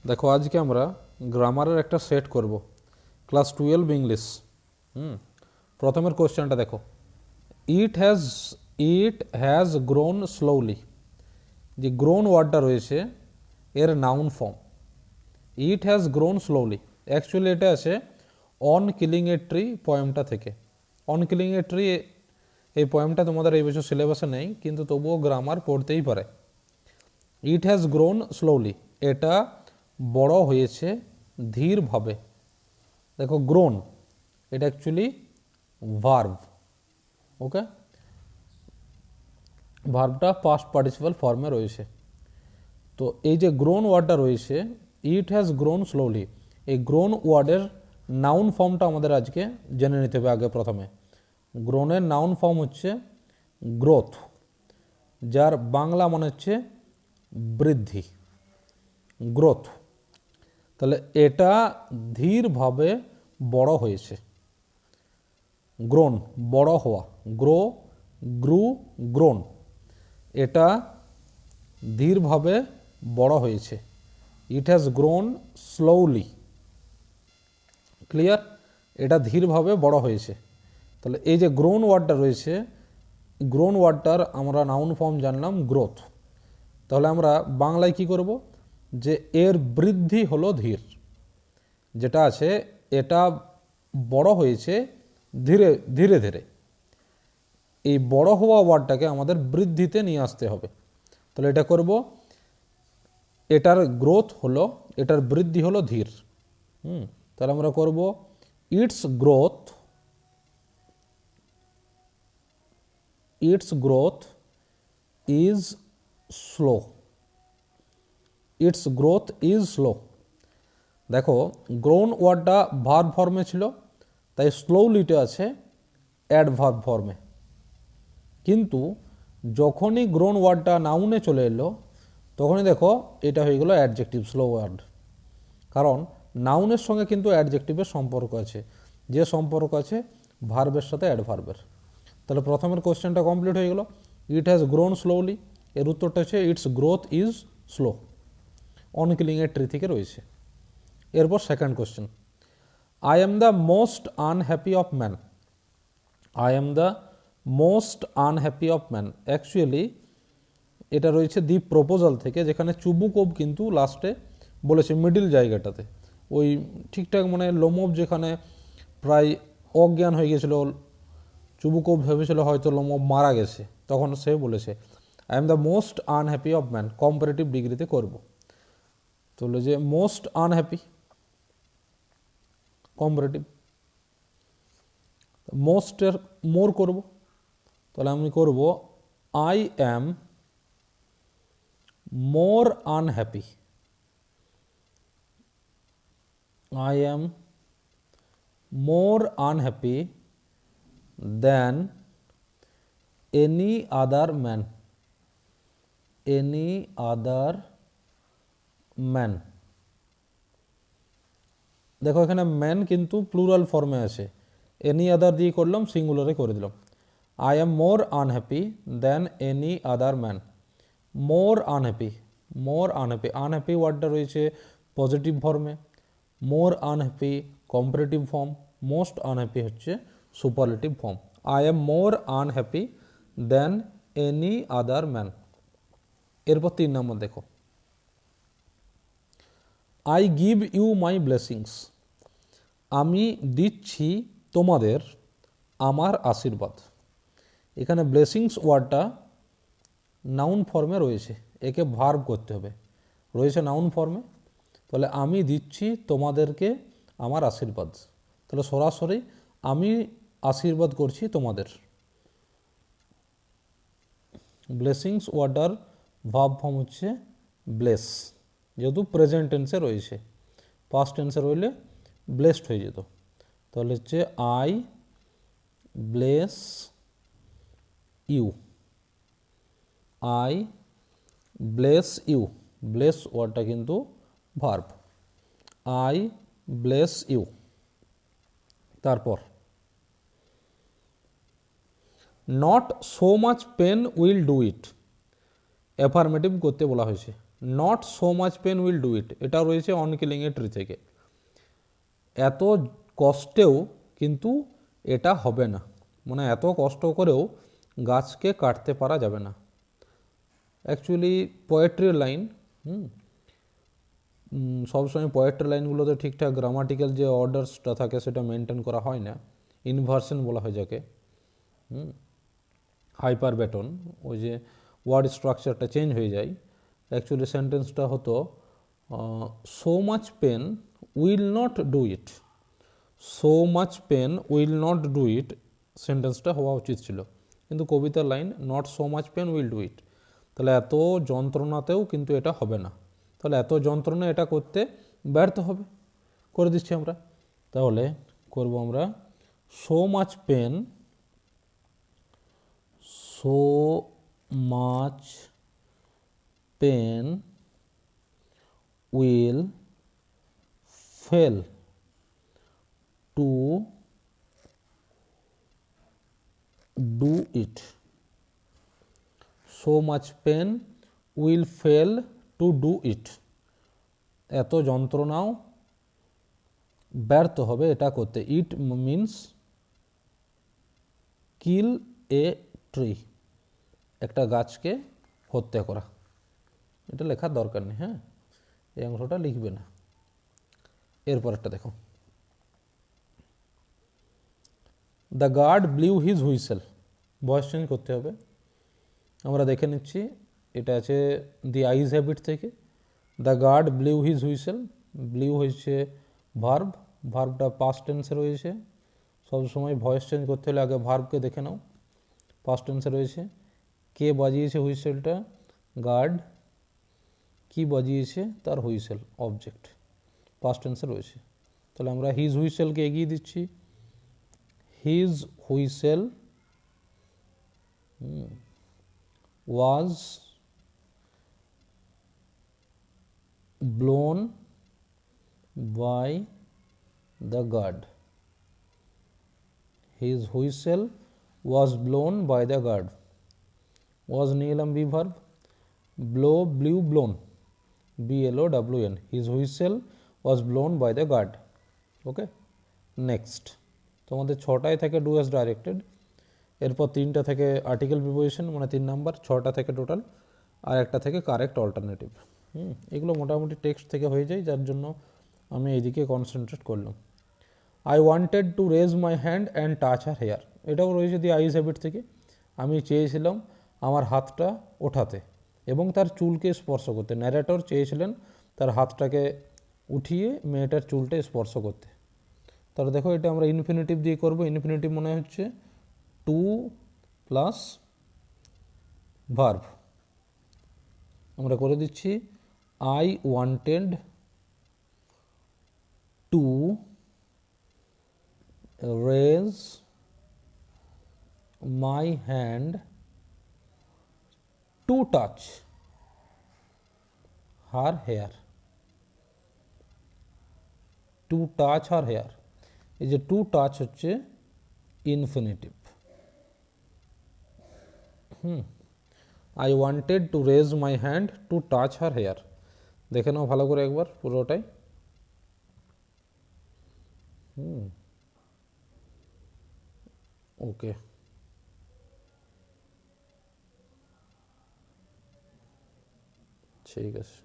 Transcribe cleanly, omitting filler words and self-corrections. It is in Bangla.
দেখো আজকে আমরা গ্রামারের একটা সেট করব ক্লাস 12 ইংলিশ। প্রথমের কোশ্চেনটা দেখো, ইট হ্যাজ গ্রোন স্লোলি। যে গ্রোন ওয়ার্ডটা রয়েছে এর noun form. It has grown slowly, actually এটা আছে অন কিলিং এ ট্রি পয়েমটা থেকে। অন কিলিং এ ট্রি এই পয়েমটা তোমাদের এই বছর সিলেবাসে নেই, কিন্তু তবুও গ্রামার পড়তেই পারে। ইট হ্যাজ গ্রোন স্লোলি, এটা বড় হয়েছে ধীরভাবে। দেখো গ্রোন এটা অ্যাকচুয়ালি ভার্ব, ওকে, ভার্বটা পাস্ট পার্টিসিপাল ফর্মে রয়েছে। তো এই যে গ্রোন ওয়ার্ডটা রয়েছে, ইট হ্যাজ গ্রোন স্লোলি, এই গ্রোন ওয়ার্ডের নাউন ফর্মটা আমাদের আজকে জেনে নিতে হবে আগে। প্রথমে গ্রোনের নাউন ফর্ম হচ্ছে গ্রোথ, যার বাংলা মানে হচ্ছে বৃদ্ধি, গ্রোথ। তাহলে এটা ধীরভাবে বড় হয়েছে। গ্রোন বড় হওয়া, গ্রু, গ্রোন, এটা ধীরভাবে বড় হয়েছে। It has grown slowly, clear, এটা ধীরভাবে বড় হয়েছে। তাহলে এই যে গ্রোন ওয়ার্ডটা রয়েছে, গ্রোন ওয়ার্ডটার আমরা নাউন ফর্ম জানলাম গ্রোথ। তাহলে আমরা বাংলায় কি করব, যে এর বৃদ্ধি হলো ধীর, যেটা আছে এটা বড় হয়েছে ধীরে ধীরে ধীরে। এই বড় হওয়া ওয়ার্ডটাকে আমাদের বৃদ্ধিতে নিয়ে আসতে হবে। তাহলে এটা করব, এটার গ্রোথ হলো, এটার বৃদ্ধি হলো ধীর। তাহলে আমরা করব it's growth is slow. It's growth is slow. দেখো গ্রোন ওয়ার্ডটা ভার্ব ফর্মে ছিল, তাই স্লোলিটা আছে অ্যাডভার্ব ফর্মে। কিন্তু যখনই গ্রোন ওয়ার্ডটা নাউনে চলে এলো, তখনই দেখো এটা হয়ে গেল অ্যাডজেক্টিভ, স্লো ওয়ার্ড। কারণ নাউনের সঙ্গে কিন্তু অ্যাডজেক্টিভের সম্পর্ক আছে, যে সম্পর্ক আছে ভার্বের সাথে অ্যাডভার্বের। তাহলে প্রথমের কোশ্চেনটা কমপ্লিট হয়ে গেল। ইট হ্যাজ গ্রোন স্লোলি, এর উত্তরটা হচ্ছে it's growth is slow, on killing এর ট্রি থেকে রয়েছে। এরপর second question, I am the most unhappy of man. I am the most unhappy of man, actually এটা রয়েছে দি প্রপোজাল থেকে, যেখানে চুবুকোব কিন্তু লাস্টে বলেছে মিডিল জায়গাটাতে, ওই ঠিকঠাক মানে লোমব যেখানে প্রায় অজ্ঞান হয়ে গেছিল, চুবুকোব ভেবেছিল হয়তো লোমব মারা গেছে, তখন সে বলেছে I am the most unhappy of man, comparative ডিগ্রিতে করব। তাহলে যে মোস্ট আনহ্যাপি কম্পারেটিভ, মোস্টের মোর করব, তাহলে আমি করব I am more unhappy. I am more unhappy than any other man. Any other man. দেখো এখানে ম্যান কিন্তু প্লুরাল ফর্মে আছে, এনি আদার দিয়ে করলাম, সিঙ্গুলারে করে দিলাম। I am more unhappy than any other man. More unhappy, more unhappy, unhappy ওয়ার্ডটা রয়েছে পজিটিভ ফর্মে, more unhappy comparative form, most unhappy হচ্ছে superlative form. I am more unhappy than any other man. এরপর 3 নম্বর দেখো, I give you my blessings. আমি দিচ্ছি তোমাদের আমার আশীর্বাদ। এখানে ব্লেসিংস ওয়ার্ডটা নাউন ফর্মে রয়েছে, একে ভার্ব করতে হবে, রয়েছে নাউন ফর্মে। তাহলে আমি দিচ্ছি তোমাদেরকে আমার আশীর্বাদ, তাহলে সরাসরি আমি আশীর্বাদ করছি তোমাদের। ব্লেসিংস ওয়ার্ডার ভার্ব ফর্ম হচ্ছে ব্লেস, যেহেতু প্রেজেন্ট টেন্সে রয়েছে, পাস্ট টেন্সে রইলে ব্লেসড হয়ে যেত। তাহলে হচ্ছে I bless you, I bless you, bless ওয়ার্ডটা কিন্তু ভার্ব, আই ব্লেস ইউ। তারপর not so much pain will do it, affirmative করতে বলা হয়েছে। Not so much pain will do it, এটা রয়েছে অন কিলিং এ ট্রি থেকে। এত কষ্টেও কিন্তু এটা হবে না, মানে এত কষ্ট করেও গাছকে কাটতে পারা যাবে না। অ্যাকচুয়ালি পোয়েট্রির লাইন, সবসময় পোয়েট্রি লাইনগুলোতে ঠিকঠাক গ্রামাটিক্যাল যে অর্ডার্সটা থাকে সেটা মেনটেন করা হয় না, ইনভার্সন বলা হয় যাকে, হাইপার বেটন, ওই যে ওয়ার্ড স্ট্রাকচারটা চেঞ্জ হয়ে যায়। অ্যাকচুয়ালি সেন্টেন্সটা হতো so much pain will not do it, so much pain will not do it সেন্টেন্সটা হওয়া উচিত ছিল, কিন্তু কবিতার line not so much pain will do it, তাহলে এত যন্ত্রণাতেও কিন্তু এটা হবে না, তাহলে এত যন্ত্রণা এটা করতে ব্যর্থ হবে। করে দিচ্ছি আমরা, তাহলে করব আমরা so much pain, so much pain will fail to do it, so much pain will fail to do it, এত যন্ত্রণাও ব্যর্থ হবে এটা করতে। It means kill a tree, একটা গাছকে হত্যা করা। এটা লেখার দরকার নেই, হ্যাঁ, এই অংশটা লিখবে না। এরপর একটা দেখো, the guard blew his whistle, voice change করতে হবে। আমরা দেখে নিচ্ছি, এটা আছে দি আইজ হ্যাবিট থেকে। The guard blew his whistle, blew হচ্ছে ভার্ব, ভার্বটা পাস্ট টেন্সে রয়েছে। সবসময় ভয়েস চেঞ্জ করতে হলে আগে ভার্বকে দেখে নাও, পাস্ট টেন্সে রয়েছে। কে বাজিয়েছে হুইসেলটা? গার্ড। কি বাজিয়েছে? তার হুইসেল, অবজেক্ট, পাস্ট টেন্সে রয়েছে। তাহলে আমরা হিজ হুইসেলকে এগিয়ে দিচ্ছি, his whistle was blown by the guard, his whistle was blown by the guard, was নিয়ে এলাম be verb, blow blew blown blown, his whistle was blown by the guard। Okay, next তোমাদের ছটায় থেকে ডু অ্যাজ ডাইরেক্টেড, এরপর তিনটা থেকে আর্টিকেল প্রিপোজিশন, মানে 3 নাম্বার, 6টা থেকে টোটাল, আর একটা থেকে কারেক্ট অল্টারনেটিভ। এগুলো মোটামুটি টেক্সট থেকে হয়ে যায়, যার জন্য আমি এইদিকে কনসেন্ট্রেট করলাম। I wanted to raise my hand and touch her hair, এটাও রয়েছে দি আইজ হ্যাবিট থেকে। আমি চেয়েছিলাম আমার হাতটা ওঠাতে এবং তার চুলকে স্পর্শ করতে। ন্যারেটর চেয়েছিলেন তার হাতটাকে উঠিয়ে মেয়েটার চুলটা স্পর্শ করতে। তাহলে দেখো, এটা আমরা ইনফিনিটিভ দিয়ে করব। ইনফিনিটিভ মনে হচ্ছে টু প্লাস ভার্ব। আমরা করে দিচ্ছি, I wanted to raise my hand to touch her hair, to touch her hair, এই যে টু টাচ হচ্ছে infinitive. I wanted to raise my hand to touch her hair, দেখে নাও ভালো করে একবার পুরোটাই। ওকে, ঠিক আছে।